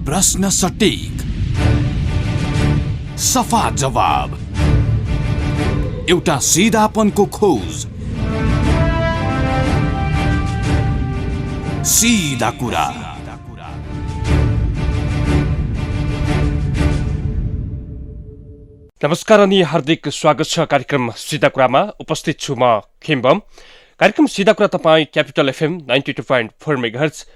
प्रश्न सटीक, सफा जवाब, एउटा सिधापनको खोज, सीधा कुरा। नमस्कार अनि हार्दिक स्वागत छ कार्यक्रम सीधा कुरामा। उपस्थित छु म खिम्बम। कार्यक्रम सीधा कुरा तपाईँ क्यापिटल एफएम 92.4 मेगाहर्ज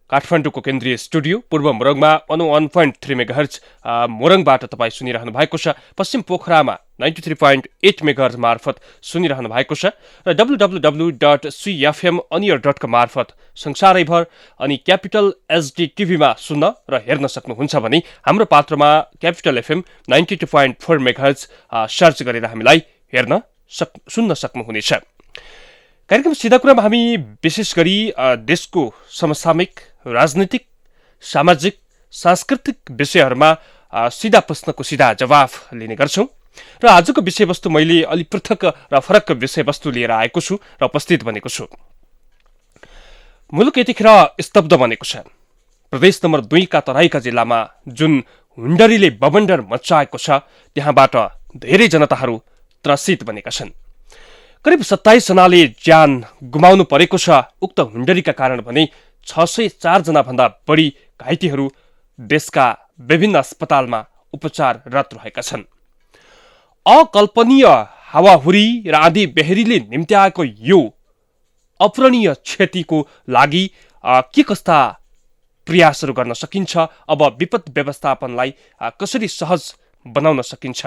काठमाडौँको केन्द्रीय स्टुडियो, पूर्व मोरङमा 101.3 मेगाहर्ज मोरङबाट तपाईँ सुनिरहनु भएको छ। पश्चिम पोखरामा 93.8 मेगाहर्ज मार्फत सुनिरहनु भएको छ र www.cfmonir.com मार्फत संसारैभर अनि क्यापिटल एचडी टिभीमा सुन्न र हेर्न सक्नुहुन्छ भने हाम्रो पात्रमा क्यापिटल एफएम 92.4 मेगाहर्ज सर्च गरेर हामीलाई सुन्न सक्नुहुनेछ। कार्यक्रम सीधा कुरामा हामी विशेष गरी देशको समसामयिक, राजनीतिक, सामाजिक, सांस्कृतिक विषयहरूमा सीधा प्रश्नको सीधा जवाफ लिने गर्छौं र आजको विषयवस्तु मैले अलि पृथक र फरक विषयवस्तु लिएर आएको छु र उपस्थित बनेको छु। मुलुक यतिखेर स्तब्ध बनेको छ। प्रदेश नम्बर 2 का तराईका जिल्लामा जुन हुन्डरीले बबन्डर मचाएको छ त्यहाँबाट धेरै जनताहरू त्रसित बनेका छन्। करिब 27 जनाले ज्यान गुमाउनु परेको छ। उक्त हुन्डरीका कारण भने 604 जना भन्दा बढी घाइतेहरू देशका विभिन्न अस्पतालमा उपचाररत रहेका छन्। अकल्पनीय हावाहुरी र आँधी बेहरीले निम्त्याएको यो अपूरणीय क्षतिको लागि के कस्ता प्रयासहरू गर्न सकिन्छ? अब विपद व्यवस्थापनलाई कसरी सहज बनाउन सकिन्छ?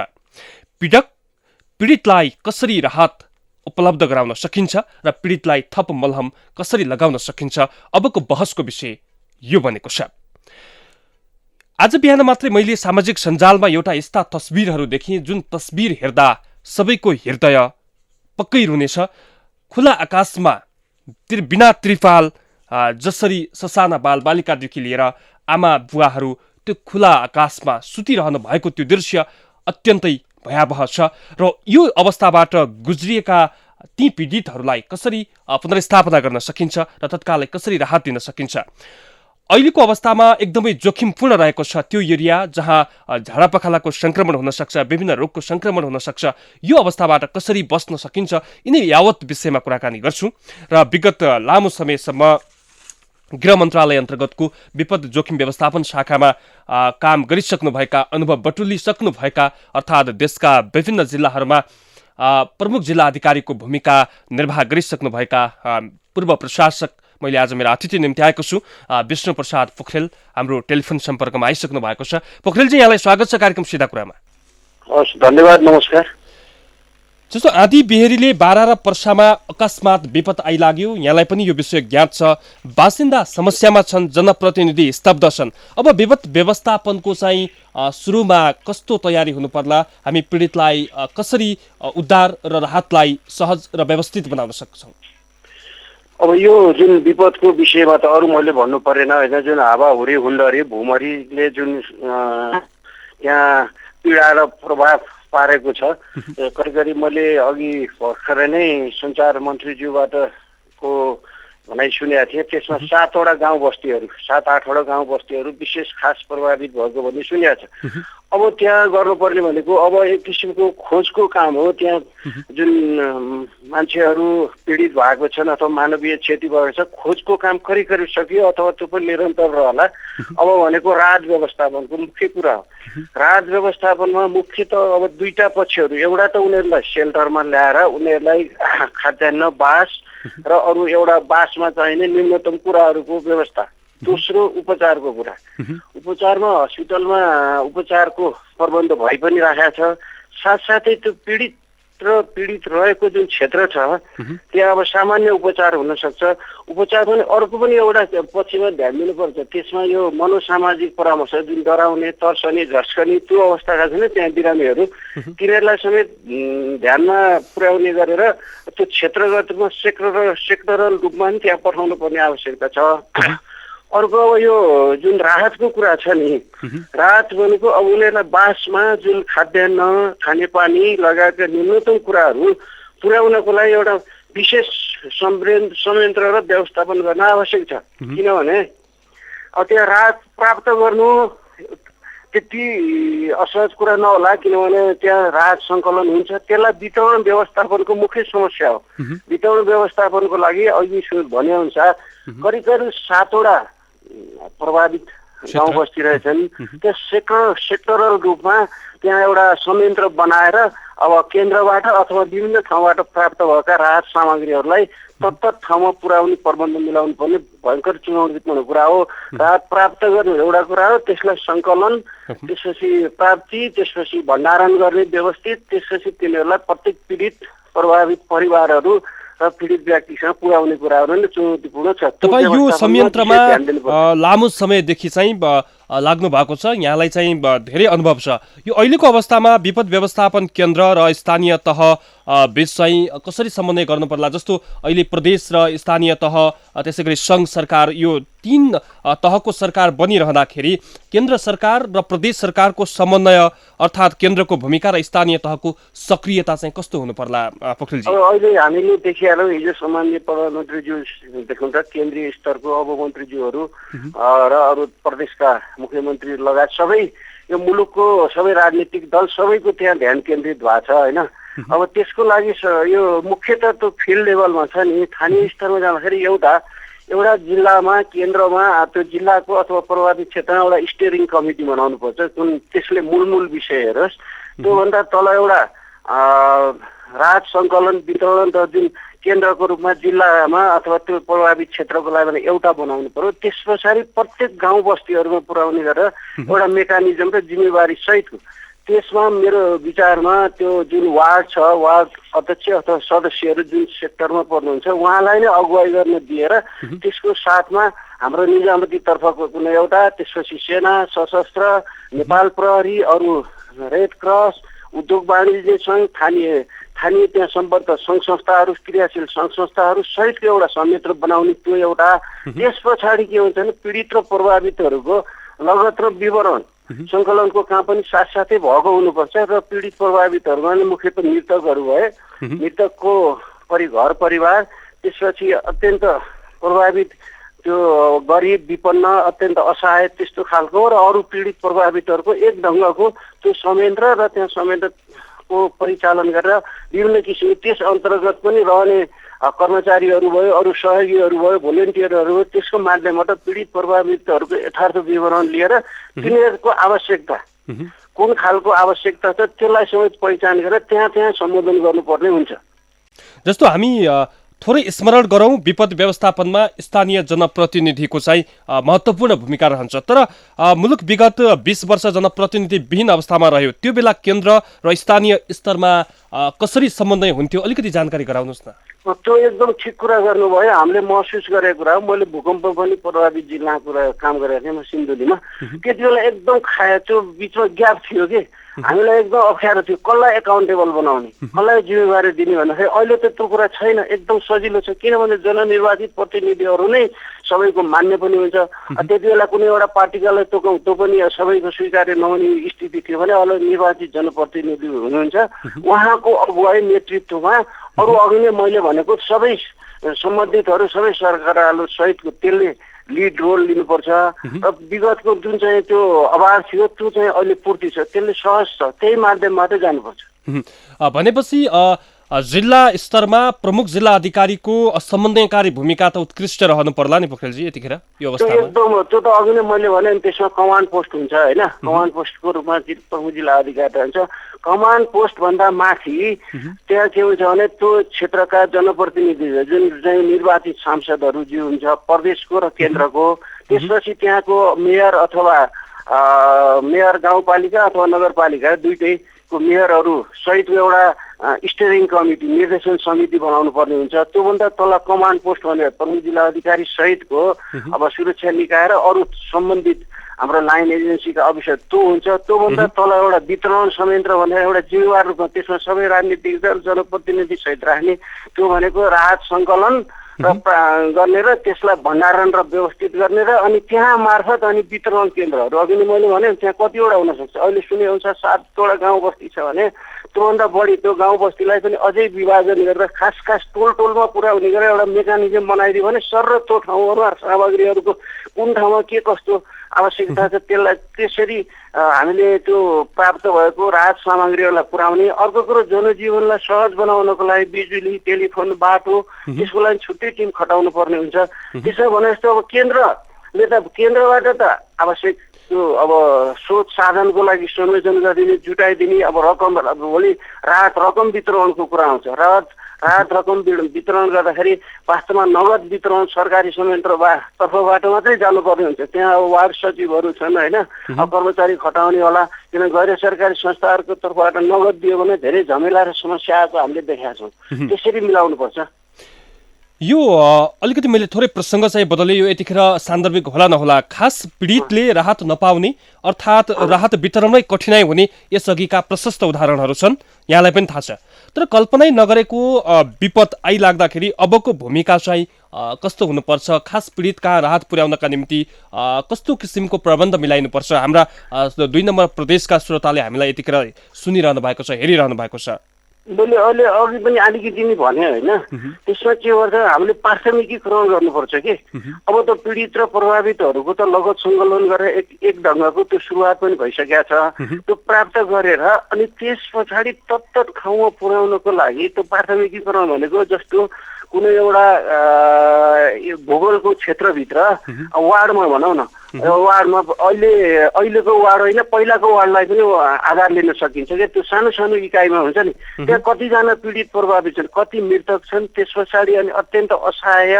पीडितलाई कसरी राहत उपलब्ध गराउन सकिन्छ र पीडितलाई थप मलहम कसरी लगाउन सकिन्छ? अबको बहसको विषय यो बनेको छ। आज बिहान मात्रै मैले सामाजिक सञ्जालमा एउटा यस्ता तस्बिरहरू देखेँ जुन तस्बिर हेर्दा सबैको हृदय पक्कै रुनेछ। खुला आकाशमा बिना त्रिपाल जसरी ससाना बालबालिकादेखि लिएर आमा बुवाहरू त्यो खुला आकाशमा सुतिरहनु भएको त्यो दृश्य अत्यन्तै भयावह छ र यो अवस्थाबाट गुज्रिएका ती पीडितहरूलाई कसरी पुनर्स्थापना गर्न सकिन्छ र तत्कालै कसरी राहत दिन सकिन्छ? अहिलेको अवस्थामा एकदमै जोखिमपूर्ण रहेको छ त्यो एरिया जहाँ झाडापखालाको संक्रमण हुन सक्छ, विभिन्न रोगको संक्रमण हुन सक्छ। यो अवस्थाबाट कसरी बस्न सकिन्छ यिनै यावत विषयमा कुराकानी गर्छु र विगत लामो समयसम्म गृह मन्त्रालय अन्तर्गतको विपद जोखिम व्यवस्थापन शाखामा काम गरिसक्नुभएका, अनुभव बटुलिसक्नुभएका अर्थात् देशका विभिन्न जिल्लाहरूमा प्रमुख जिल्ला अधिकारीको भूमिका निर्वाह गरिसक्नुभएका पूर्व प्रशासक मैले आज मेरो अतिथि निम्ति आएको छु। विष्णु प्रसाद पोखरेल हाम्रो टेलिफोन सम्पर्कमा आइसक्नु भएको छ। पोखरेलजी, यहाँलाई स्वागत छ कार्यक्रम सीधा कुरामा। हस्, धन्यवाद, नमस्कार। जस्तो आँधी बेहरीले बारा र पर्सामा अकस्मात विपद आइलाग्यो, यहाँलाई पनि यो विषय ज्ञात छ। बासिन्दा समस्यामा छन्, जनप्रतिनिधि स्तब्ध छन्। अब विपद व्यवस्थापनको चाहिँ सुरुमा कस्तो तयारी हुनु पर्ला? हामी पीडितलाई कसरी उद्धार र राहतलाई सहज र व्यवस्थित बनाउन सक्छौँ? अब यो जुन विपदको विषयमा त अरू मैले भन्नु परेन होइन। जुन हावाहुरी, हुन्डरी, भूमरीले जुन यहाँ पीडा र प्रभाव पारेको छ, करिब मैले अघि भर्खरै नै सञ्चार मन्त्रीज्यूबाट को भनाइ सुनेका थिएँ। त्यसमा 7वटा गाउँ बस्तीहरू, 7-8वटा गाउँ बस्तीहरू विशेष खास प्रभावित भएको भन्ने सुनेको छ। अब त्यहाँ गर्नुपर्ने भनेको अब एक किसिमको खोजको काम हो। त्यहाँ जुन मान्छेहरू पीडित भएको छन् अथवा मानवीय क्षति भएको छ, खोजको काम करिब सकियो अथवा त्यो पनि निरन्तर रहला। अब भनेको राहत व्यवस्थापनको मुख्य कुरा हो। राहत व्यवस्थापनमा मुख्य त अब दुईटा पक्षहरू, एउटा त उनीहरूलाई सेल्टरमा ल्याएर उनीहरूलाई खाद्यान्न, बास र अरू एउटा बासमा चाहिने न्यूनतम कुराहरूको व्यवस्था। दोस्रो उपचारको कुरा। उपचारमा हस्पिटलमा उपचारको प्रबन्ध भइ पनि राखेको छ। साथसाथै त्यो पीडित रहेको जुन क्षेत्र छ त्यहाँ अब सामान्य उपचार हुन सक्छ। उपचार पनि अर्को पनि एउटा पछिमा ध्यान दिनुपर्छ। त्यसमा यो मनोसामाजिक परामर्श, जुन डराउने, तर्सने, झस्कने त्यो अवस्थाका छन् त्यहाँ बिरामीहरू, तिनीहरूलाई समेत ध्यानमा पुर्याउने गरेर त्यो क्षेत्रगतमा सेक्टरल रूपमा पनि त्यहाँ पठाउनु पर्ने आवश्यकता छ। अर्को अब यो जुन राहतको कुरा छ नि, राहत भनेको अब उनीहरूलाई बासमा जुन खाद्यान्न, खानेपानी लगायतका न्यूनतम कुराहरू पुर्याउनको लागि एउटा विशेष संयन्त्र र व्यवस्थापन गर्न आवश्यक छ। किनभने त्यहाँ राहत प्राप्त गर्नु त्यति असहज कुरा नहोला, किनभने त्यहाँ राहत सङ्कलन हुन्छ। त्यसलाई वितरण व्यवस्थापनको मुख्य समस्या हो। वितरण व्यवस्थापनको लागि अघि भनेअनुसार करिब करिब 7वटा प्रभावित गाउँ बस्ती रहेछन्। त्यो सेक्टरल रूपमा त्यहाँ एउटा संयन्त्र बनाएर अब केन्द्रबाट अथवा विभिन्न ठाउँबाट प्राप्त भएका राहत सामग्रीहरूलाई तत्त ठाउँमा पुर्याउने प्रबन्ध मिलाउनु पर्ने भयङ्कर चुनौतीपूर्ण कुरा हो। राहत प्राप्त गर्नु एउटा कुरा हो, त्यसलाई सङ्कलन, त्यसपछि प्राप्ति, त्यसपछि भण्डारण गर्ने व्यवस्थित, त्यसपछि तिनीहरूलाई प्रत्येक पीडित प्रभावित परिवारहरू र पीडित व्यक्तिसँग पुर्याउने कुराहरू नै चुनौतीपूर्ण छ। तपाईँ यो संयन्त्रमा लामो समयदेखि चाहिँ लाग्नु भएको छ, यहाँलाई चाहिँ धेरै अनुभव छ। यो अहिलेको अवस्थामा विपद व्यवस्थापन केन्द्र र स्थानीय तह बीच चाहिँ कसरी समन्वय गर्नु पर्ला? जस्तो अहिले प्रदेश र स्थानीय तह, त्यसै गरी सङ्घ सरकार, यो 3 तहको सरकार बनिरहँदाखेरि केन्द्र सरकार र प्रदेश सरकारको समन्वय अर्थात् केन्द्रको भूमिका र स्थानीय तहको सक्रियता चाहिँ कस्तो हुनु पर्ला पोखरेलजी? अहिले हामीले देखिहाल्यौँ, हिजो सामान्य प्रधानमन्त्रीज्यू देख्नुहुन्छ, केन्द्रीय स्तरको अब मन्त्रीज्यूहरू र अरू प्रदेशका मुख्यमन्त्री लगायत सबै यो मुलुकको सबै राजनीतिक दल सबैको त्यहाँ ध्यान केन्द्रित भएको छ होइन। अब त्यसको लागि यो मुख्यतः त्यो फिल्ड लेभलमा छ नि, स्थानीय स्तरमा जाँदाखेरि एउटा जिल्लामा केन्द्रमा त्यो जिल्लाको अथवा प्रभावित क्षेत्रमा एउटा स्टियरिङ कमिटी बनाउनु पर्छ, जुन त्यसले मूल विषय हेरोस्। त्योभन्दा तल एउटा राहत सङ्कलन वितरण र जुन केन्द्रको रूपमा जिल्लामा अथवा त्यो प्रभावित क्षेत्रको लागि भने एउटा बनाउनु पर्यो। त्यस पछाडि प्रत्येक गाउँ बस्तीहरूमा पुर्याउने गरेर एउटा मेकानिजम र जिम्मेवारी सहितको, त्यसमा मेरो विचारमा त्यो जुन वार्ड छ, वार्ड अध्यक्ष अथवा सदस्यहरू जुन सेक्टरमा पर्नुहुन्छ उहाँलाई नै अगुवाई गर्न दिएर त्यसको साथमा हाम्रो निजामती तर्फको कुनै एउटा, त्यसपछि सेना, सशस्त्र, नेपाल प्रहरी, अरू रेड क्रस, उद्योग वाणिज्य सङ्घ, स्थानीय त्यहाँ सम्बद्ध सङ्घ संस्थाहरू, क्रियाशील सङ्घ संस्थाहरू सहितको एउटा संयन्त्र बनाउने त्यो एउटा। त्यस पछाडि के हुन्छ भने पीडित र प्रभावितहरूको लगत र विवरण सङ्कलनको काम पनि साथसाथै भएको हुनुपर्छ र पीडित प्रभावितहरूमा नै मुख्यतः मृतकहरू भए, मृतकको घर परिवार, त्यसपछि अत्यन्त प्रभावित त्यो गरिब विपन्न अत्यन्त असहाय त्यस्तो खालको र अरू पीडित प्रभावितहरूको एक ढङ्गको त्यो संयन्त्र र त्यहाँ संयन्त्रको परिचालन गरेर विभिन्न किसिमको त्यस अन्तर्गत पनि रहने कर्मचारीहरू भयो, अरू सहयोगीहरू भयो, भोलिन्टियरहरू भयो, त्यसको माध्यमबाट पीडित प्रभावितहरूको यथार्थ विवरण लिएर तिनीहरूको आवश्यकता कुन खालको आवश्यकता छ त्यसलाई समेत पहिचान गरेर त्यहाँ सम्बोधन गर्नुपर्ने हुन्छ। जस्तो हामी थोरै स्मरण गरौँ, विपद व्यवस्थापनमा स्थानीय जनप्रतिनिधिको चाहिँ महत्त्वपूर्ण भूमिका रहन्छ। तर मुलुक विगत 20 वर्ष जनप्रतिनिधिविहीन अवस्थामा रह्यो, त्यो बेला केन्द्र र स्थानीय स्तरमा कसरी समन्वय हुन्थ्यो? अलिकति जानकारी गराउनुहोस् न। त्यो एकदम ठिक कुरा गर्नुभयो, हामीले महसुस गरेको कुरा हो। मैले भूकम्प पनि प्रभावित जिल्लाको काम गरेको थिएँ म सिन्धुलीमा। त्यति बेला एकदम त्यो बिचमा ग्याप थियो कि हामीलाई एकदम अप्ठ्यारो थियो, कसलाई एकाउन्टेबल बनाउने, कसलाई जिम्मेवारी दिने भन्दाखेरि अहिले त त्यो कुरा छैन, एकदम सजिलो छ। किनभने जननिर्वाचित प्रतिनिधिहरू नै सबैको मान्य पनि हुन्छ। त्यति बेला कुनै एउटा पार्टीकालाई तोकाउँ त्यो पनि सबैको स्वीकार्य नहुने स्थिति थियो भने अहिले निर्वाचित जनप्रतिनिधि हुनुहुन्छ, उहाँको अगुवाई नेतृत्वमा अरू अघि नै मैले भनेको सबै सम्बन्धितहरू सबै सरकारहरू सहितको त्यसले लिड रोल लिनुपर्छ र विगतको जुन चाहिँ त्यो अभाव थियो त्यो चाहिँ अहिले पूर्ति छ, त्यसले सहज छ, त्यही माध्यमबाट जानुपर्छ। भनेपछि जिल्ला स्तरमा प्रमुख जिल्ला अधिकारीको समन्वयकारी भूमिका त उत्कृष्ट रहनु पर्ला नि पोखरेलजी यतिखेर यो अवस्थामा? एकदम, त्यो त अघि नै मैले भने त्यसमा कमान्ड पोस्ट हुन्छ होइन, कमान्ड पोस्टको रूपमा प्रमुख जिल्ला अधिकारी रहन्छ। कमान्ड पोस्ट भन्दा माथि त्यहाँ के हुन्छ भने त्यो क्षेत्रका जनप्रतिनिधि जुन चाहिँ निर्वाचित सांसदहरू जो हुन्छ प्रदेशको र केन्द्रको, त्यसपछि त्यहाँको मेयर अथवा मेयर गाउँपालिका अथवा नगरपालिका दुइटैको मेयरहरू सहितको एउटा स्टियरिङ कमिटी निर्देशन समिति बनाउनु पर्ने हुन्छ। त्योभन्दा तल कमान्ड पोस्ट भनेर प्रमुख जिल्ला अधिकारी सहितको अब सुरक्षा निकाय र अरू सम्बन्धित हाम्रो लाइन एजेन्सीका अफिसर त्यो हुन्छ। त्योभन्दा तल एउटा वितरण संयन्त्र भनेर एउटा जिम्मेवार रूपमा त्यसमा सबै राजनीतिक दल जनप्रतिनिधि सहित राख्ने, त्यो भनेको राहत सङ्कलन गर्ने र त्यसलाई भण्डारण र व्यवस्थित गर्ने र अनि त्यहाँ मार्फत अनि वितरण केन्द्रहरू अघि नै मैले भने त्यहाँ कतिवटा हुन सक्छ, अहिले सुने अनुसार 7वटा गाउँ बस्ती छ भने त्योभन्दा बढी त्यो गाउँ बस्तीलाई पनि अझै विभाजन गरेर खास खास टोलमा पुर्याउने गरेर एउटा मेकानिजम बनाइदियो भने सर्र त्यो ठाउँहरूमा सामग्रीहरूको कुन ठाउँमा के कस्तो आवश्यकता छ त्यसलाई त्यसरी हामीले त्यो प्राप्त भएको राहत सामग्रीहरूलाई पुर्याउने। अर्को कुरो जनजीवनलाई सहज बनाउनको लागि बिजुली टेलिफोन बाटो त्यसको लागि छुट्टै टिम खटाउनु पर्ने हुन्छ। त्यसो भने जस्तो अब केन्द्रबाट त आवश्यक त्यो अब स्रोत साधनको लागि संयोजन गरिदिने जुटाइदिने अब रकम भोलि राहत रकम वितरणको कुरा आउँछ। राहत रकम वितरण गर्दाखेरि वास्तवमा नगद वितरण सरकारी संयन्त्रतर्फबाट मात्रै जानुपर्ने हुन्छ। त्यहाँ अब वार्ड सचिवहरू छन् होइन, अब कर्मचारी खटाउने होला, किन गैर सरकारी संस्थाहरूको तर्फबाट नगद दियो भने धेरै झमेला र समस्या आएको हामीले देखेका छौँ। त्यसरी मिलाउनुपर्छ। यो अलिकति मैले थोरै प्रसङ्ग चाहिँ बदले, यो यतिखेर सान्दर्भिक होला नहोला, खास पीडितले राहत नपाउने अर्थात् राहत वितरणमै कठिनाइ हुने यसअघिका प्रशस्त उदाहरणहरू छन्, यहाँलाई पनि थाहा छ। तर कल्पनै नगरेको विपद आइलाग्दाखेरि अबको भूमिका चाहिँ कस्तो हुनुपर्छ, खास पीडितका राहत पुर्याउनका निम्ति कस्तो किसिमको प्रबन्ध मिलाइनुपर्छ? हाम्रा 2 नम्बर प्रदेशका श्रोताले हामीलाई यतिखेर सुनिरहनु भएको छ, हेरिरहनु भएको छ। मैले अहिले अघि पनि अलिकति नि भने होइन, त्यसमा के गर्छ हामीले प्राथमिकीकरण गर्नुपर्छ कि अब त पीडित र प्रभावितहरूको त लगत सङ्कलन गरेर एक ढङ्गको त्यो सुरुवात पनि भइसकेको छ। त्यो प्राप्त गरेर अनि त्यस पछाडि तत्त ठाउँमा पुर्याउनको लागि त्यो प्राथमिकीकरण भनेको जस्तो कुनै एउटा भूगोलको क्षेत्रभित्र वार्डमा भनौँ न, वार्डमा अहिलेको वार्ड होइन पहिलाको वार्डलाई पनि आधार लिन सकिन्छ क्या। त्यो सानो सानो इकाइमा हुन्छ नि, त्यहाँ कतिजना पीडित प्रभावित छन्, कति मृतक छन्, त्यस पछाडि अनि अत्यन्त असहाय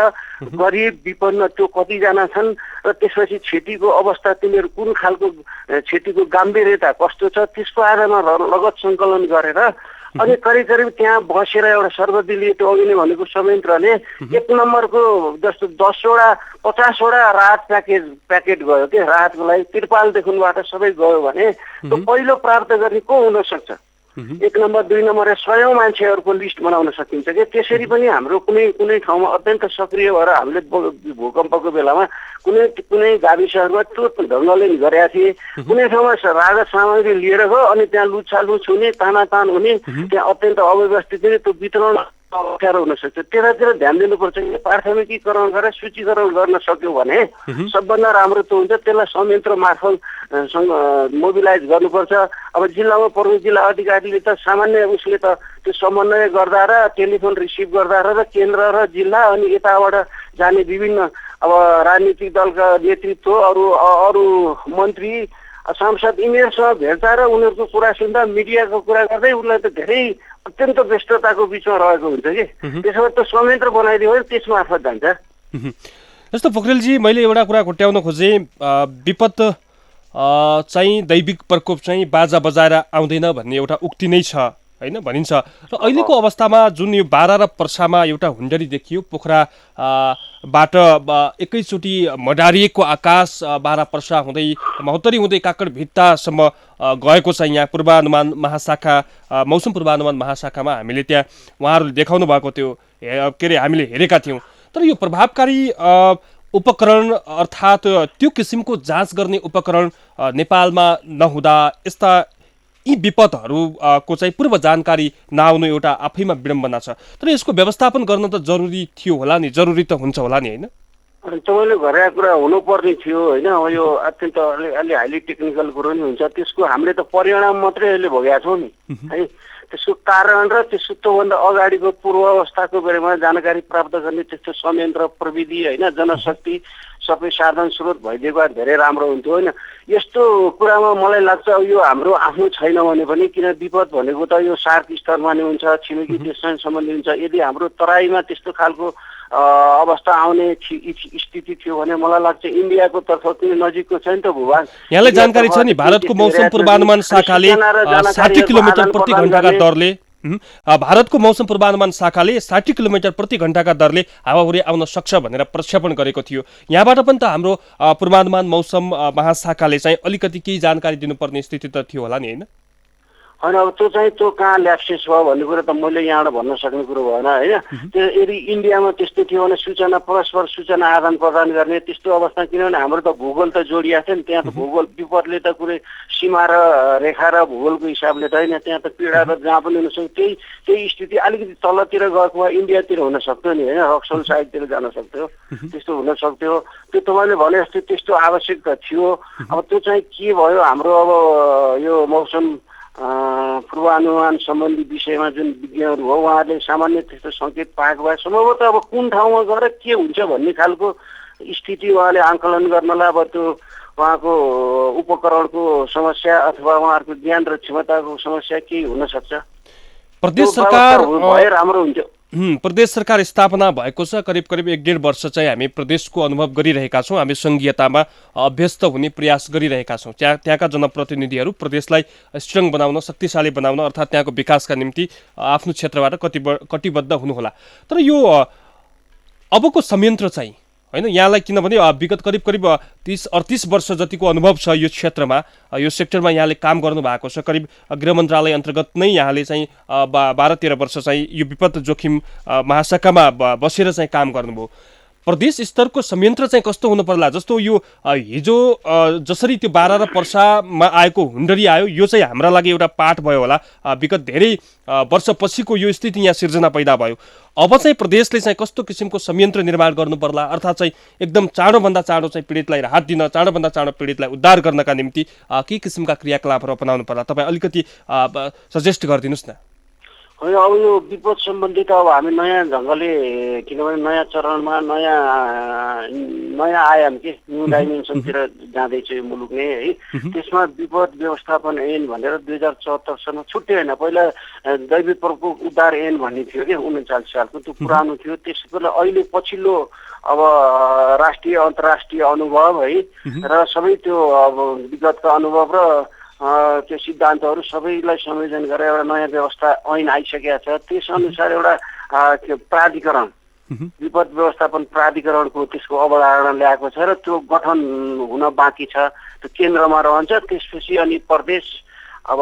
गरिब विपन्न त्यो कतिजना छन्, र त्यसपछि क्षतिको अवस्था तिनीहरू कुन खालको क्षतिको गम्भीर्यता कस्तो छ त्यसको आधारमा लगत सङ्कलन गरेर अनि करिब त्यहाँ बसेर एउटा सर्वदलीय त्यो अघि नै भनेको संयन्त्रले 1 नम्बरको जस्तो 10वटा 50वटा राहत प्याकेट गयो कि राहतको लागि त्रिपालदेखिबाट सबै गयो भने त्यो पहिलो प्राप्त गर्ने को हुन सक्छ? 1 नम्बर 2 नम्बर 100औं मान्छेहरूको लिस्ट बनाउन सकिन्छ कि। त्यसरी पनि हाम्रो कुनै ठाउँमा अत्यन्त सक्रिय भएर हामीले भूकम्पको बेलामा कुनै गाविसहरूमा त्यो ढङ्गले गरेका थिए। कुनै ठाउँमा राहत सामग्री लिएर गयो अनि त्यहाँ लुछालुछ हुने, तानातान हुने, त्यहाँ अत्यन्त अव्यवस्थित हुने, त्यो वितरण अप्ठ्यारो हुन सक्छ। त्यतातिर ध्यान दिनुपर्छ कि प्राथमिकीकरण गरेर सूचीकरण गर्न सक्यो भने सबभन्दा राम्रो त्यो हुन्छ। त्यसलाई संयन्त्र मार्फत मोबिलाइज गर्नुपर्छ। अब जिल्लामा प्रमुख जिल्ला अधिकारीले त सामान्य उसले त त्यो समन्वय गर्दा र टेलिफोन रिसिभ गर्दा र केन्द्र र जिल्ला अनि यताबाट जाने विभिन्न अब राजनीतिक दलका नेतृत्व अरू मन्त्री सांसद यिनीहरूसँग भेट्दा र उनीहरूको कुरा सुन्दा मिडियाको कुरा गर्दै उनलाई त धेरै अत्यन्त व्यस्तताको बिचमा रहेको हुन्छ कि। त्यसो भए त संयन्त्र बनाइदियो भने त्यस मार्फत जान्छ। जस्तो पोखरेलजी, मैले एउटा कुरा कोट्याउन खोजेँ, विपद चाहिँ दैविक प्रकोप चाहिँ बाजा बजाएर आउँदैन भन्ने एउटा उक्ति नै छ होइन, भनिन्छ। र अहिलेको अवस्थामा जुन यो बारा र पर्सामा एउटा हुन्डरी देखियो, पोखराबाट एकैचोटि मडारिएको आकाश बारा पर्सा हुँदै महोत्तरी हुँदै काकड भित्तासम्म गएको छ। यहाँ पूर्वानुमान महाशाखा मौसम पूर्वानुमान महाशाखामा हामीले त्यहाँ उहाँहरूले देखाउनु भएको थियो, के अरे हामीले हेरेका थियौँ। तर यो प्रभावकारी उपकरण अर्थात् त्यो किसिमको जाँच गर्ने उपकरण नेपालमा नहुँदा यस्ता यी विपदहरूको चाहिँ पूर्व जानकारी नआउनु एउटा आफैमा विडम्बना छ। तर यसको व्यवस्थापन गर्न त जरुरी थियो होला नि, जरुरी त हुन्छ होला नि होइन? तपाईँले भनेको कुरा हुनुपर्ने थियो होइन। अब यो अत्यन्त अलि हाइली टेक्निकल कुरो नि हुन्छ, त्यसको हामीले त परिणाम मात्रै अहिले भोगेका छौँ नि है। त्यसको कारण र त्यसको त्योभन्दा अगाडिको पूर्वावस्थाको बारेमा जानकारी प्राप्त गर्ने त्यस्तो संयन्त्र प्रविधि होइन, जनशक्ति सबै साधन स्रोत भइदिएको भए धेरै राम्रो हुन्थ्यो होइन। यस्तो कुरामा मलाई लाग्छ यो हाम्रो आफ्नो छैन भने पनि, किन विपद भनेको त यो सार्क स्तरमा नै हुन्छ, छिमेकी देशसँग सम्बन्धी हुन्छ। यदि हाम्रो तराईमा त्यस्तो खालको अवस्था आउने स्थिति थियो भने मलाई लाग्छ इन्डियाको तर्फ पनि नजिकको छ नि त भूभाग। यहाँलाई जानकारी छ नि, भारतको मौसम पूर्वानुमान शाखाले 60 किलोमिटर प्रति घण्टाका दरले भारतको मौसम पूर्वानुमान शाखाले 60 किलोमिटर प्रति घण्टाका दरले हावाहुरी आउन सक्छ भनेर प्रक्षेपण गरेको थियो। यहाँबाट पनि त हाम्रो पूर्वानुमान मौसम महाशाखाले चाहिँ अलिकति केही जानकारी दिनुपर्ने स्थिति त थियो होला नि होइन? होइन अब त्यो कहाँ ल्याप्सेस भयो भन्ने कुरो त मैले यहाँबाट भन्न सक्ने कुरो भएन होइन। त्यो यदि इन्डियामा त्यस्तो थियो भने सूचना परस्पर सूचना आदान प्रदान गर्ने त्यस्तो अवस्था, किनभने हाम्रो त भूगोल त जोडिएको थियो नि, त्यहाँ त भूगोल विपदले त कुरै सीमा र रेखा र भूगोलको हिसाबले त होइन, त्यहाँ त पीडा त जहाँ पनि हुनसक्यो। त्यही स्थिति अलिकति तलतिर गएको भए इन्डियातिर हुन सक्थ्यो नि होइन, रक्सोल साइडतिर जान सक्थ्यो, त्यस्तो हुन सक्थ्यो। त्यो तपाईँले भने जस्तो त्यस्तो आवश्यक त थियो। अब त्यो चाहिँ के भयो हाम्रो अब यो मौसम पूर्वानुमान सम्बन्धी विषयमा जुन विज्ञहरू हो उहाँहरूले सामान्य त्यस्तो सङ्केत पाएको भए सम्भवतः अब कुन ठाउँमा गएर के हुन्छ भन्ने खालको स्थिति उहाँले आकलन गर्नलाई अब त्यो उहाँको उपकरणको समस्या अथवा उहाँहरूको ज्ञान र क्षमताको समस्या केही हुनसक्छ। प्रदेश सरकार भए राम्रो हुन्थ्यो। प्रदेश सरकार स्थापना भएको छ, करिब करिब 1.5 वर्ष चाहिँ हामी प्रदेशको अनुभव गरिरहेका छौँ। हामी सङ्घीयतामा अभ्यस्त हुने प्रयास गरिरहेका छौँ। त्यहाँका जनप्रतिनिधिहरू प्रदेशलाई स्ट्रङ बनाउन, शक्तिशाली बनाउन अर्थात् त्यहाँको विकासका निम्ति आफ्नो क्षेत्रबाट कटिबद्ध हुनुहोला। तर यो अबको संयन्त्र चाहिँ होइन, यहाँलाई किनभने विगत करिब करिब 30-38 वर्ष जतिको अनुभव छ यो क्षेत्रमा, यो सेक्टरमा यहाँले काम गर्नुभएको छ। करिब गृह मन्त्रालय अन्तर्गत नै यहाँले चाहिँ 12-13 वर्ष चाहिँ यो विपद जोखिम महाशाखामा बसेर चाहिँ काम गर्नुभयो। प्रदेश स्तरको संयन्त्र चाहिँ कस्तो हुनु पर्ला? जस्तो यो हिजो जसरी त्यो बारा र पर्सामा आएको हुन्डरी आयो, यो चाहिँ हाम्रा लागि एउटा पाठ भयो होला। विगत धेरै वर्षपछिको यो स्थिति यहाँ सिर्जना पैदा भयो। अब चाहिँ प्रदेशले चाहिँ कस्तो किसिमको संयन्त्र निर्माण गर्नु पर्ला, अर्थात् चाहिँ एकदम चाँडोभन्दा चाँडो चाहिँ पीडितलाई राहत दिन, चाँडोभन्दा चाँडो पीडितलाई उद्धार गर्नका निम्ति के किसिमका क्रियाकलापहरू अपनाउनु पर्ला? तपाईँ अलिकति सजेस्ट गरिदिनुहोस् न। होइन अब यो विपद सम्बन्धी त अब हामी नयाँ ढङ्गले, किनभने नयाँ चरणमा नयाँ आयाम के न्यू डाइमेन्सनतिर जाँदैछ यो मुलुक नै है। त्यसमा विपद व्यवस्थापन ऐन भनेर 2074 सालमा छुट्टै होइन, पहिला दैविक प्रकोप उद्धार ऐन भन्ने थियो कि 39 सालको, त्यो पुरानो थियो। त्यसको अहिले पछिल्लो अब राष्ट्रिय अन्तर्राष्ट्रिय अनुभव है र सबै त्यो अब विगतका अनुभव र त्यो सिद्धान्तहरू सबैलाई संयोजन गरेर एउटा नयाँ व्यवस्था ऐन आइसकेको छ। त्यसअनुसार एउटा प्राधिकरण, विपद व्यवस्थापन प्राधिकरणको त्यसको अवधारणा ल्याएको छ र त्यो गठन हुन बाँकी छ। त्यो केन्द्रमा रहन्छ, त्यसपछि अनि प्रदेश, अब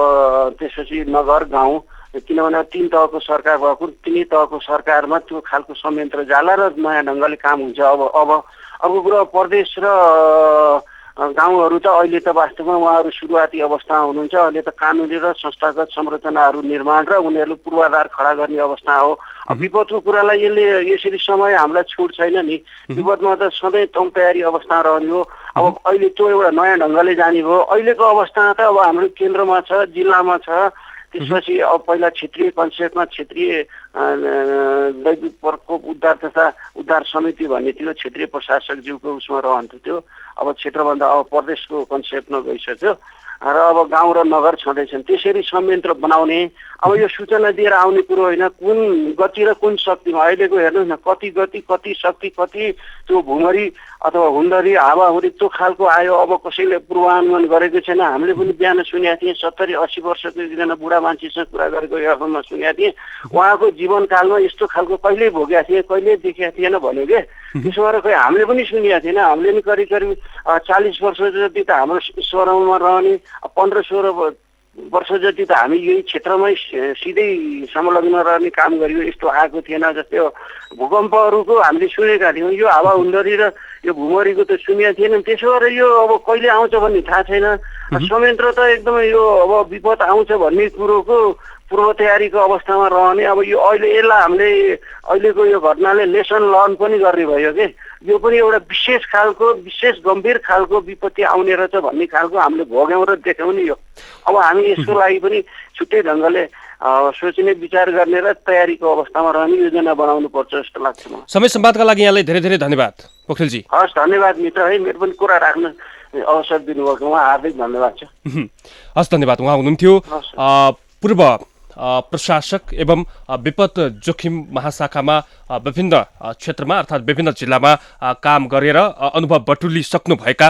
त्यसपछि नगर गाउँ, किनभने 3 तहको सरकार भएको, 3 तहको सरकारमा त्यो खालको संयन्त्र जाला र नयाँ ढङ्गले काम हुन्छ। अब कुरा प्रदेश र गाउँहरू त अहिले त वास्तवमा उहाँहरू सुरुवाती अवस्थामा हुनुहुन्छ। अहिले त कानुनी र संस्थागत संरचनाहरू निर्माण र उनीहरूले पूर्वाधार खडा गर्ने अवस्था हो। विपदको कुरालाई यसले यसरी समय हामीलाई छुट छैन नि। विपदमा त सधैँ तयारी अवस्थामा रहने हो। अब अहिले त्यो एउटा नयाँ ढङ्गले जाने भयो। अहिलेको अवस्था त अब हाम्रो केन्द्रमा छ, जिल्लामा छ, त्यसपछि अब पहिला क्षेत्रीय कन्सेप्टमा क्षेत्रीय दैविक प्रकोप उद्धार तथा उद्धार समिति भन्ने थियो, क्षेत्रीय प्रशासकज्यूको उसमा रहन्थ्यो त्यो। अब क्षेत्रभन्दा अब प्रदेशको कन्सेप्टमा गइसक्यो र अब गाउँ र नगर छँदैछन्। त्यसरी संयन्त्र बनाउने, अब यो सूचना दिएर आउने कुरो होइन, कुन गति र कुन शक्तिमा अहिलेको हेर्नुहोस् न, कति गति कति शक्ति कति त्यो भुमरी अथवा हुन्डरी हावाहुरी त्यो खालको आयो। अब कसैले पूर्वानुमान गरेको छैन। हामीले पनि बिहान सुनेका थियौँ, 70-80 वर्षको एकजना बुढा मान्छेसँग कुरा गरेको एफएममा सुनेका थिएँ। उहाँको जीवनकालमा यस्तो खालको कहिल्यै भोगेका थिएँ, कहिल्यै देखेका थिएन भन्यो के। त्यसो भएर खै हामीले पनि सुनेका थिएन। हामीले पनि करिब करिब 40 वर्ष जति त हाम्रो स्वरमा रहने, 15-16 वर्ष जति त हामी यही क्षेत्रमै सिधै संलग्न रहने काम गरियो, यस्तो आएको थिएन। जस्तै भूकम्पहरूको हामीले सुनेका थियौँ, यो हावा हुन्डरी र यो भुमरीको त सुनेका थिएन। त्यसो भएर यो अब कहिले आउँछ भन्ने थाहा छैन। संयन्त्र त एकदमै यो अब विपद आउँछ भन्ने कुरोको पूर्व तयारीको अवस्थामा रहने। अब यो अहिले यसलाई हामीले अहिलेको यो घटनाले लेसन लर्न पनि गर्ने भयो कि यो पनि एउटा विशेष खालको, विशेष गम्भीर खालको विपत्ति आउने रहेछ भन्ने खालको हामीले भोग्यौँ र देख्यौँ नि यो। अब हामी यसको लागि पनि छुट्टै ढङ्गले सोच्ने, विचार गर्ने र तयारीको अवस्थामा रहने योजना बनाउनु पर्छ जस्तो लाग्छ मलाई। समय संवादका लागि यहाँलाई धेरै धेरै धन्यवाद पोखरेलजी। हस्, धन्यवाद मित्र है, मेरो पनि कुरा राख्न अवसर दिनुभएको उहाँ हार्दिक धन्यवाद छ। हस्, धन्यवाद। उहाँ हुनुहुन्थ्यो पूर्व प्रशासक एवं विपद जोखिम महाशाखामा विभिन्न क्षेत्रमा अर्थात् विभिन्न जिल्लामा काम गरेर अनुभव बटुलिसक्नुभएका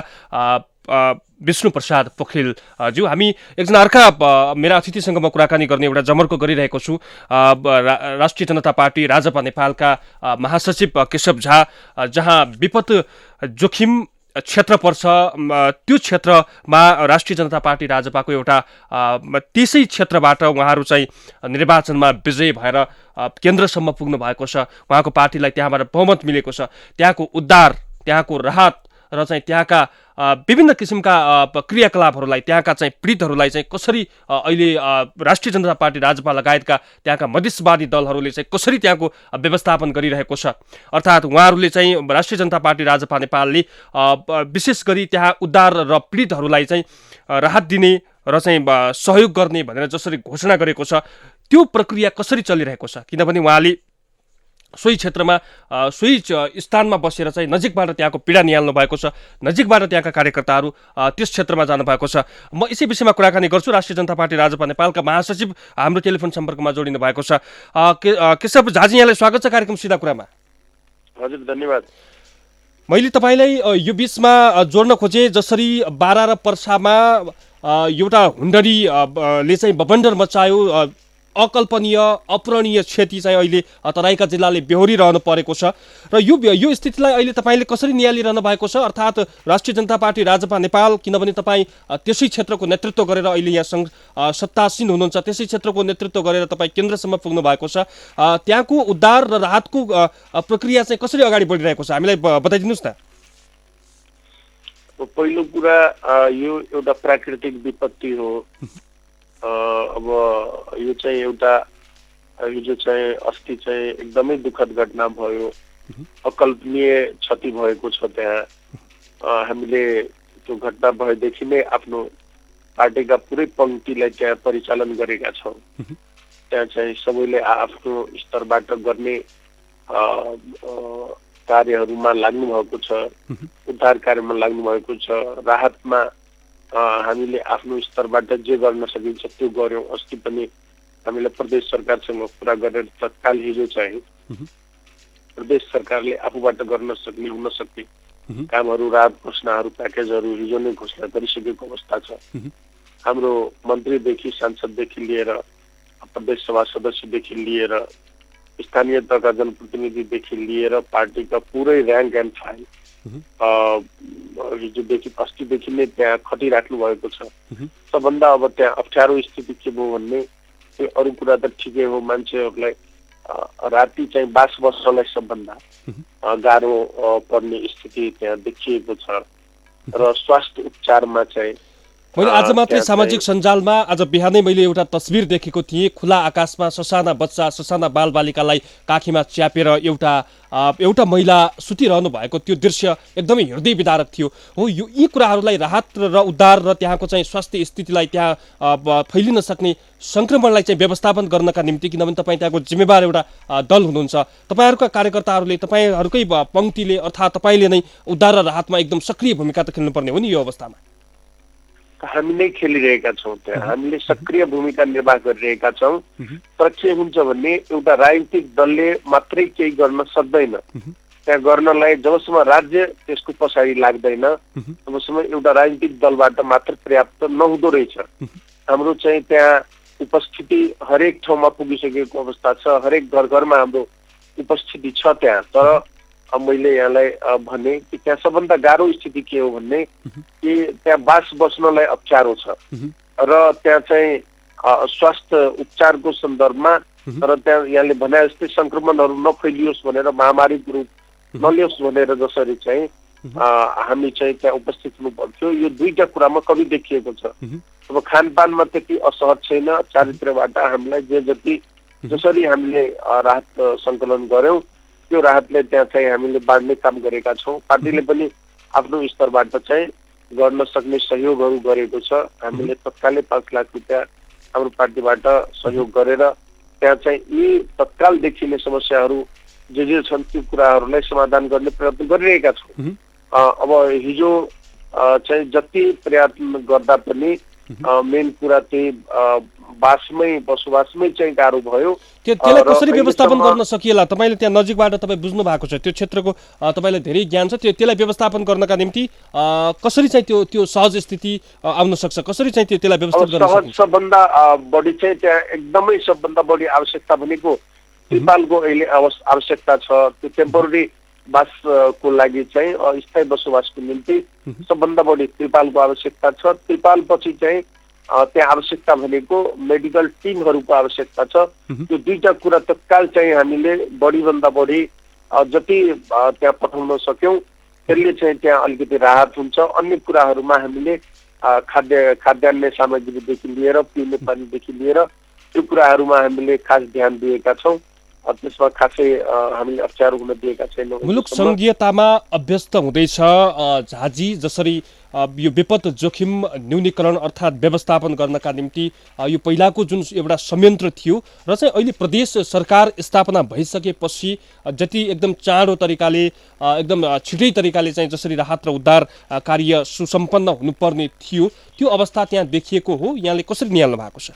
विष्णु प्रसाद पोखरेलज्यू। हामी एकजना अर्का मेरा अतिथिसँग म कुराकानी गर्ने एउटा जमर्को गरिरहेको छु। राष्ट्रिय जनता पार्टी राजपा नेपालका महासचिव केशव झा, जहाँ विपद जोखिम क्षेत्र पर्छ, त्यो क्षेत्रमा राष्ट्रिय जनता पार्टी राजपाको एउटा त्यसै क्षेत्रबाट उहाँहरू चाहिँ निर्वाचनमा विजयी भएर केन्द्रसम्म पुग्नु भएको छ। उहाँको पार्टीलाई त्यहाँबाट बहुमत मिलेको छ। त्यहाँको उद्धार, त्यहाँको राहत र चाहिँ त्यहाँका विभिन्न किसिमका क्रियाकलापहरूलाई, त्यहाँका चाहिँ पीडितहरूलाई चाहिँ कसरी अहिले राष्ट्रिय जनता पार्टी राजपा लगायतका त्यहाँका मधेसवादी दलहरूले चाहिँ कसरी त्यहाँको व्यवस्थापन गरिरहेको छ। अर्थात् उहाँहरूले चाहिँ राष्ट्रिय जनता पार्टी राजपा नेपालले विशेष गरी त्यहाँ उद्धार र पीडितहरूलाई चाहिँ राहत दिने र चाहिँ सहयोग गर्ने भनेर जसरी घोषणा गरेको छ, त्यो प्रक्रिया कसरी चलिरहेको छ? किनभने उहाँले सोही क्षेत्रमा सोही स्थानमा बसेर चाहिँ नजिकबाट त्यहाँको पीडा निहाल्नु भएको छ, नजिकबाट त्यहाँका कार्यकर्ताहरू त्यस क्षेत्रमा जानुभएको छ। म यसै विषयमा कुराकानी गर्छु। राष्ट्रिय जनता पार्टी राजपा नेपालका महासचिव हाम्रो टेलिफोन सम्पर्कमा जोडिनु भएको छ। केशव झाजी, यहाँलाई स्वागत छ कार्यक्रम सिधा कुरामा। हजुर, धन्यवाद। मैले तपाईँलाई यो बिचमा जोड्न खोजेँ, जसरी बारा र पर्सामा एउटा हुन्डरीले चाहिँ बबन्डर मचायो, अकल्पनीय अपूरणीय क्षति चाहिँ अहिले तराईका जिल्लाले बेहोरिरहनु परेको छ र यो स्थितिलाई अहिले तपाईँले कसरी निहालिरहनु भएको छ? अर्थात् राष्ट्रिय जनता पार्टी राजपा नेपाल, किनभने तपाईँ त्यसै क्षेत्रको नेतृत्व गरेर अहिले यहाँ सत्तासीन हुनुहुन्छ, त्यसै क्षेत्रको नेतृत्व गरेर तपाईँ केन्द्रसम्म पुग्नु भएको छ। त्यहाँको उद्धार र राहतको प्रक्रिया चाहिँ कसरी अगाडि बढिरहेको छ, हामीलाई बताइदिनुहोस् न। पहिलो कुरा, यो एउटा प्राकृतिक विपत्ति हो। अब यो चाहिँ एउटा हिजो चाहिँ अस्ति चाहिँ एकदमै दुःखद घटना भयो, अकल्पनीय क्षति भएको छ। त्यहाँ हामीले त्यो घटना भएदेखि नै आफ्नो पार्टीका पुरै पङ्क्तिलाई त्यहाँ परिचालन गरेका छौँ। त्यहाँ चाहिँ सबैले आफ्नो स्तरबाट गर्ने कार्यहरूमा लाग्नु भएको छ, उद्धार कार्यमा लाग्नु भएको छ, राहतमा हामीले आफ्नो स्तरबाट जे गर्न सकिन्छ त्यो गर्यौँ। अस्ति पनि हामीले प्रदेश सरकारसँग कुरा गरेर तत्काल हिजो चाहिँ प्रदेश सरकारले आफूबाट गर्न सक्ने हुन सक्ने कामहरू, राहत घोषणाहरू, प्याकेजहरू हिजो नै घोषणा गरिसकेको अवस्था छ। हाम्रो मन्त्रीदेखि सांसददेखि लिएर प्रदेश सभा सदस्यदेखि लिएर स्थानीय तहका जनप्रतिनिधिदेखि लिएर पार्टीका पुरै ऱ्याङ्क एन्ड फाइल हिजोदेखि अस्तिदेखि नै त्यहाँ खटिराख्नु भएको छ। सबभन्दा अब त्यहाँ अप्ठ्यारो स्थिति के भयो भन्ने, अरू कुरा त ठिकै हो, मान्छेहरूलाई राति चाहिँ बास बस्नलाई सबभन्दा गाह्रो पर्ने स्थिति त्यहाँ देखिएको छ। र स्वास्थ्य उपचारमा चाहिँ मैले आज मात्रै सामाजिक सञ्जालमा आज बिहानै मैले एउटा तस्बिर देखेको थिएँ। खुला आकाशमा ससाना बच्चा, ससाना बालबालिकालाई काखीमा च्यापेर एउटा महिला सुतिरहनु भएको त्यो दृश्य एकदमै हृदय विदारक थियो। हो, यी कुराहरूलाई राहत र उद्धार र त्यहाँको चाहिँ स्वास्थ्य स्थितिलाई त्यहाँ फैलिन सक्ने सङ्क्रमणलाई चाहिँ व्यवस्थापन गर्नका निम्ति, किनभने तपाईँ त्यहाँको जिम्मेवार एउटा दल हुनुहुन्छ, तपाईँहरूका कार्यकर्ताहरूले, तपाईँहरूकै पङ्क्तिले अर्थात् तपाईँले नै उद्धार र राहतमा एकदम सक्रिय भूमिका त खेल्नुपर्ने हो नि। यो अवस्थामा हामी नै खेलिरहेका छौँ, त्यहाँ हामीले सक्रिय भूमिका निर्वाह गरिरहेका छौँ। तर के हुन्छ भने एउटा राजनीतिक दलले मात्रै केही गर्न सक्दैन। त्यहाँ गर्नलाई जबसम्म राज्य त्यसको पछाडि लाग्दैन तबसम्म एउटा राजनीतिक दलबाट मात्र पर्याप्त नहुँदो रहेछ। हाम्रो चाहिँ त्यहाँ उपस्थिति हरेक ठाउँमा पुगिसकेको अवस्था छ, हरेक घर घरमा हाम्रो उपस्थिति छ त्यहाँ। तर मैले यहाँलाई भने कि त्यहाँ सबभन्दा गाह्रो स्थिति के हो भन्ने कि त्यहाँ बास बस्नलाई अप्ठ्यारो छ र त्यहाँ चाहिँ स्वास्थ्य उपचारको सन्दर्भमा, तर त्यहाँ यहाँले भने जस्तै सङ्क्रमणहरू नफैलियोस् भनेर, महामारीको रूप नलियोस् भनेर जसरी चाहिँ हामी चाहिँ त्यहाँ उपस्थित हुनु पर्थ्यो, यो दुईटा कुरामा कमी देखिएको छ। अब खानपानमा त्यति असहज छैन, चारैतिरबाट हामीलाई जसरी हामीले राहत सङ्कलन गर्यौँ त्यो राहतले त्यहाँ चाहिँ हामीले बाँड्ने काम गरेका छौँ। पार्टीले पनि आफ्नो स्तरबाट चाहिँ गर्न सक्ने सहयोगहरू गरेको छ। हामीले तत्कालै 5 लाख रुपियाँ हाम्रो पार्टीबाट सहयोग गरेर त्यहाँ चाहिँ यी तत्काल देखिने समस्याहरू जे छन् त्यो कुराहरूलाई समाधान गर्ने प्रयत्न गरिरहेका छौँ। अब हिजो चाहिँ जति प्रयत्न गर्दा पनि मेन कुरा त्यही बसोबासमै चाहिँ गाह्रो भयो। त्यसलाई कसरी व्यवस्थापन गर्न सकिएला? तपाईँले त्यहाँ नजिकबाट तपाईँ बुझ्नु भएको छ, त्यो क्षेत्रको तपाईँलाई धेरै ज्ञान छ। त्यसलाई व्यवस्थापन गर्नका निम्ति कसरी चाहिँ त्यो सहज स्थिति आउन सक्छ, कसरी चाहिँ त्यसलाई व्यवस्थित गर्न सकिन्छ? सबभन्दा बढी चाहिँ त्यहाँ एकदमै सबभन्दा बढी आवश्यकता भनेको त्रिपालको अहिले आवश्यकता छ। त्यो टेम्पोररी को लागि चाहिँ अस्थायी बसोबासको निम्ति सबभन्दा बढी त्रिपालको आवश्यकता छ। त्रिपालपछि चाहिँ त्यहाँ आवश्यकता भनेको मेडिकल टिमहरूको आवश्यकता छ। त्यो दुईटा कुरा तत्काल चाहिँ हामीले बढीभन्दा बढी जति त्यहाँ पठाउन सक्यौँ त्यसले चाहिँ त्यहाँ अलिकति राहत हुन्छ। अन्य कुराहरूमा हामीले खाद्यान्न सामग्रीदेखि लिएर पिउने पानीदेखि लिएर त्यो कुराहरूमा हामीले खास ध्यान दिएका छौँ। त्यसमा खासै हामीले अप्ठ्यारो हुन दिएका छैनौँ। मुलुक सङ्घीयतामा अभ्यस्त हुँदैछ झाजी, जसरी यो विपद जोखिम न्यूनीकरण अर्थात् व्यवस्थापन गर्नका निम्ति यो पहिलाको जुन एउटा संयन्त्र थियो र चाहिँ अहिले प्रदेश सरकार स्थापना भइसकेपछि जति एकदम चाँडो तरिकाले एकदम छिटै तरिकाले चाहिँ जसरी राहत र उद्धार कार्य सुसम्पन्न हुनुपर्ने थियो त्यो अवस्था त्यहाँ देखिएको हो, यहाँले कसरी निहाल्नु भएको छ?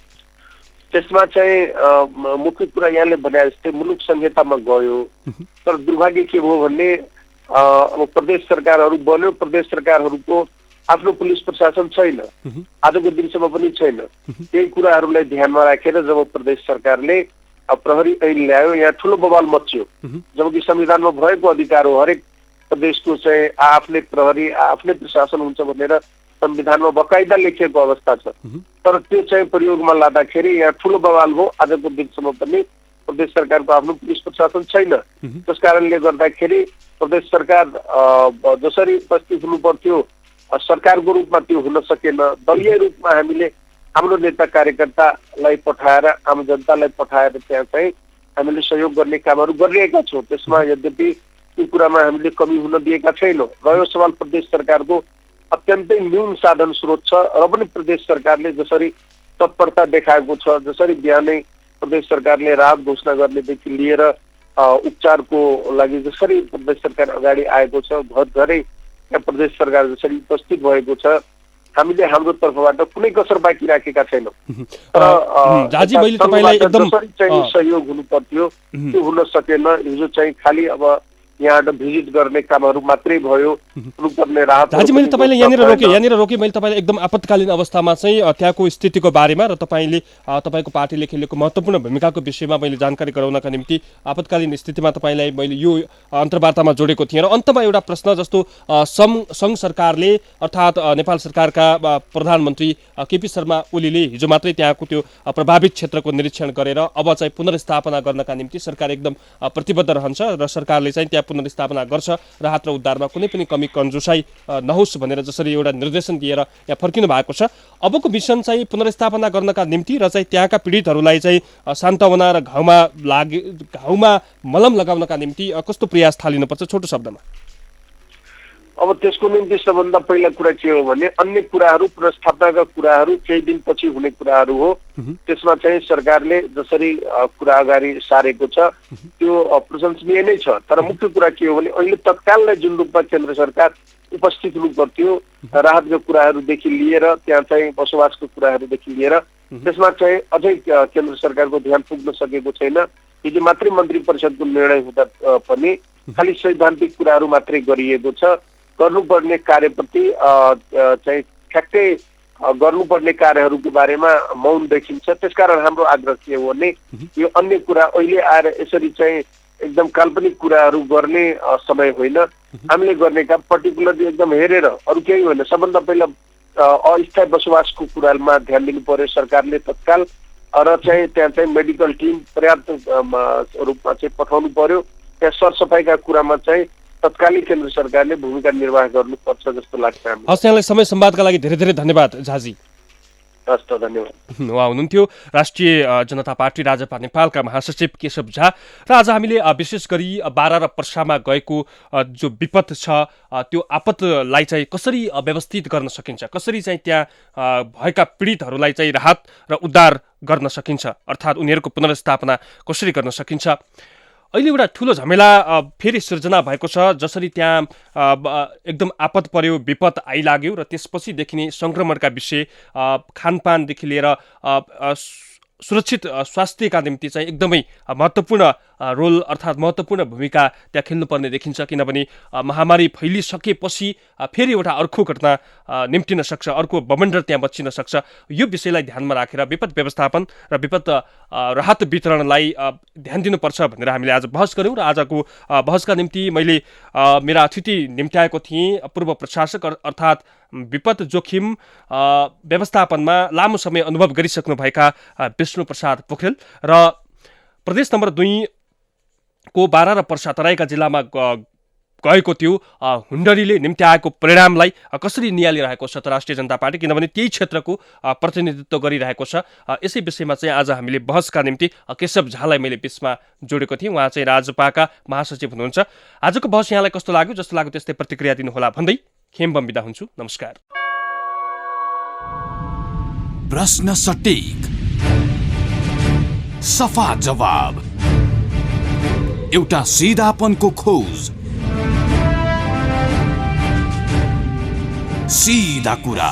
त्यसमा चाहिँ मुख्य कुरा यहाँले भने जस्तै मुलुक संहितामा गयो, तर दुर्भाग्य के भयो भने अब प्रदेश सरकारहरू बन्यो, प्रदेश सरकारहरूको आफ्नो पुलिस प्रशासन छैन, आजको दिनसम्म पनि छैन। त्यही कुराहरूलाई ध्यानमा राखेर जब प्रदेश सरकारले प्रहरी ऐन ल्यायो, यहाँ ठुलो बवाल मच्यो। जबकि संविधानमा भएको अधिकार हो, हरेक प्रदेशको चाहिँ आफ्नै प्रहरी आफ्नै प्रशासन हुन्छ भनेर संविधानमा बकाइदा लेखिएको अवस्था छ। तर त्यो चाहिँ प्रयोगमा लाँदाखेरि यहाँ ठुलो बवाल हो। आजको दिनसम्म पनि प्रदेश सरकारको आफ्नो पुलिस प्रशासन छैन। त्यस कारणले गर्दाखेरि प्रदेश सरकार जसरी उपस्थित हुनु पर्थ्यो सरकारको रूपमा त्यो हुन सकेन। दलीय रूपमा हामीले हाम्रो नेता कार्यकर्तालाई पठाएर आम जनतालाई पठाएर त्यहाँ चाहिँ हामीले सहयोग गर्ने कामहरू गरिरहेका छौँ। त्यसमा यद्यपि त्यो कुरामा हामीले कमी हुन दिएका छैनौँ। रह्यो सवाल प्रदेश सरकारको अत्यन्तै न्यून साधन स्रोत छ र पनि प्रदेश सरकारले जसरी तत्परता देखाएको छ, जसरी बिहानै प्रदेश सरकारले राहत घोषणा गर्नेदेखि लिएर उपचारको लागि जसरी प्रदेश सरकार अगाडि आएको छ, घर घरै यहाँ प्रदेश सरकार जसरी उपस्थित भएको छ, हामीले हाम्रो तर्फबाट कुनै कसर बाँकी राखेका छैनौँ। तर जसरी चाहिँ सहयोग हुनु पर्थ्यो त्यो हुन सकेन। हिजो चाहिँ खालि अब यहाँबाट भिजिट गर्ने कामहरू मात्रै भयो, हुनुपर्ने राहत। दाजु, मैले तपाईँलाई यहाँनिर रोकेँ मैले तपाईँलाई एकदम आपतकालीन अवस्थामा चाहिँ त्यहाँको स्थितिको बारेमा र तपाईँले तपाईँको पार्टीले खेलेको महत्त्वपूर्ण भूमिकाको विषयमा मैले जानकारी गराउनका निम्ति आपतकालीन स्थितिमा तपाईँलाई मैले यो अन्तर्वार्तामा जोडेको थिएँ। र अन्तमा एउटा प्रश्न, जस्तो सङ्घ सरकारले अर्थात् नेपाल सरकारका प्रधानमन्त्री केपी शर्मा ओलीले हिजो मात्रै त्यहाँको त्यो प्रभावित क्षेत्रको निरीक्षण गरेर अब चाहिँ पुनर्स्थापना गर्नका निम्ति सरकार एकदम प्रतिबद्ध रहन्छ र सरकारले चाहिँ त्यहाँ पुनर्स्थापना गर्छ, राहत र उद्धारमा कुनै पनि कमी कन्जुसाई नहोस् भनेर जसरी एउटा निर्देशन दिएर यहाँ फर्किनु भएको छ। अबको मिसन चाहिँ पुनर्स्थापना गर्नका निम्ति र चाहिँ त्यहाँका पीडितहरूलाई चाहिँ सान्त्वना र घाउमा मलम लगाउनका निम्ति कस्तो प्रयास थालिनुपर्छ छोटो शब्दमा? अब त्यसको निम्ति सबभन्दा पहिला कुरा के हो भने अन्य कुराहरू पुनर्स्थापनाका कुराहरू केही दिनपछि हुने कुराहरू हो। त्यसमा चाहिँ सरकारले जसरी कुरा अगाडि सारेको छ त्यो प्रशंसनीय नै छ। तर मुख्य कुरा के हो भने अहिले तत्काललाई जुन रूपमा केन्द्र सरकार उपस्थित हुनु पर्थ्यो, राहतका कुराहरूदेखि लिएर त्यहाँ चाहिँ बसोबासको कुराहरूदेखि लिएर त्यसमा चाहिँ अझै केन्द्र सरकारको ध्यान पुग्न सकेको छैन। हिजो मात्रै मन्त्री परिषदको निर्णय हुँदा पनि खालि सैद्धान्तिक कुराहरू मात्रै गरिएको छ। गर्नुपर्ने कार्यप्रति चाहिँ ठ्याक्कै गर्नुपर्ने कार्यहरूको बारेमा मौन देखिन्छ। त्यसकारण हाम्रो आग्रह के हो भने यो अन्य कुरा अहिले आएर यसरी चाहिँ एकदम काल्पनिक कुराहरू गर्ने समय होइन। हामीले गर्ने काम पर्टिकुलरली एकदम हेरेर अरू केही होइन। सबभन्दा पहिला अस्थायी बसोबासको कुरामा ध्यान दिनु पर्यो सरकारले तत्काल, र चाहिँ त्यहाँ चाहिँ मेडिकल टिम पर्याप्त रूपमा चाहिँ पठाउनु पर्यो। त्यहाँ सरसफाइका कुरामा चाहिँ तत्कालै केन्द्र सरकारले भूमिका निर्वाह गर्नुपर्छ जस्तो लाग्छ। हस्, यहाँलाई समय संवादका लागि धेरै धेरै धन्यवाद झाजी। हस् त, धन्यवाद। उहाँ हुनुहुन्थ्यो राष्ट्रिय जनता पार्टी राजपा नेपालका महासचिव केशव झा। र आज हामीले विशेष गरी बारा र पर्सामा गएको जो विपद छ त्यो आपतलाई चाहिँ कसरी व्यवस्थित गर्न सकिन्छ, कसरी चाहिँ त्यहाँ भएका पीडितहरूलाई चाहिँ राहत र उद्धार गर्न सकिन्छ, अर्थात् उनीहरूको पुनर्स्थापना कसरी गर्न सकिन्छ। अहिले एउटा ठुलो झमेला फेरि सिर्जना भएको छ। जसरी त्यहाँ एकदम आपत पर्यो, विपद आइलाग्यो र त्यसपछि देखिने सङ्क्रमणका विषय, खानपानदेखि लिएर सुरक्षित स्वास्थ्यका निम्ति चाहिँ एकदमै महत्त्वपूर्ण रोल अर्थात् महत्त्वपूर्ण भूमिका त्यहाँ खेल्नुपर्ने देखिन्छ, किनभने महामारी फैलिसकेपछि फेरि एउटा अर्को घटना निम्टिन सक्छ, अर्को बमण्डर त्यहाँ बच्चिन सक्छ। यो विषयलाई ध्यानमा राखेर विपद व्यवस्थापन र विपद राहत वितरणलाई ध्यान दिनुपर्छ भनेर हामीले आज बहस गऱ्यौँ। र आजको बहसका निम्ति मैले मेरा अतिथि निम्त्याएको थिएँ पूर्व प्रशासक अर्थात् विपद जोखिम व्यवस्थापनमा लामो समय अनुभव गरिसक्नुभएका विष्णु प्रसाद पोखरेल र प्रदेश नम्बर 2 को बारा र पर्सा तराईका जिल्लामा गएको त्यो हुन्डरीले निम्त्याएको परिणामलाई कसरी नियालिरहेको छ त राष्ट्रिय जनता पार्टी, किनभने त्यही क्षेत्रको प्रतिनिधित्व गरिरहेको छ। यसै विषयमा चाहिँ आज हामीले बहसका निम्ति केशव झालाई मैले बिचमा जोडेको थिएँ। उहाँ चाहिँ राजपाका महासचिव हुनुहुन्छ। आजको बहस यहाँलाई कस्तो लाग्यो? जस्तो लाग्यो त्यस्तै प्रतिक्रिया दिनुहोला भन्दै खेमबम बिदा हुन्छु। नमस्कार। प्रश्न सटीक, सफा जवाब, एउटा सिधापनको खोज, सीधा कुरा।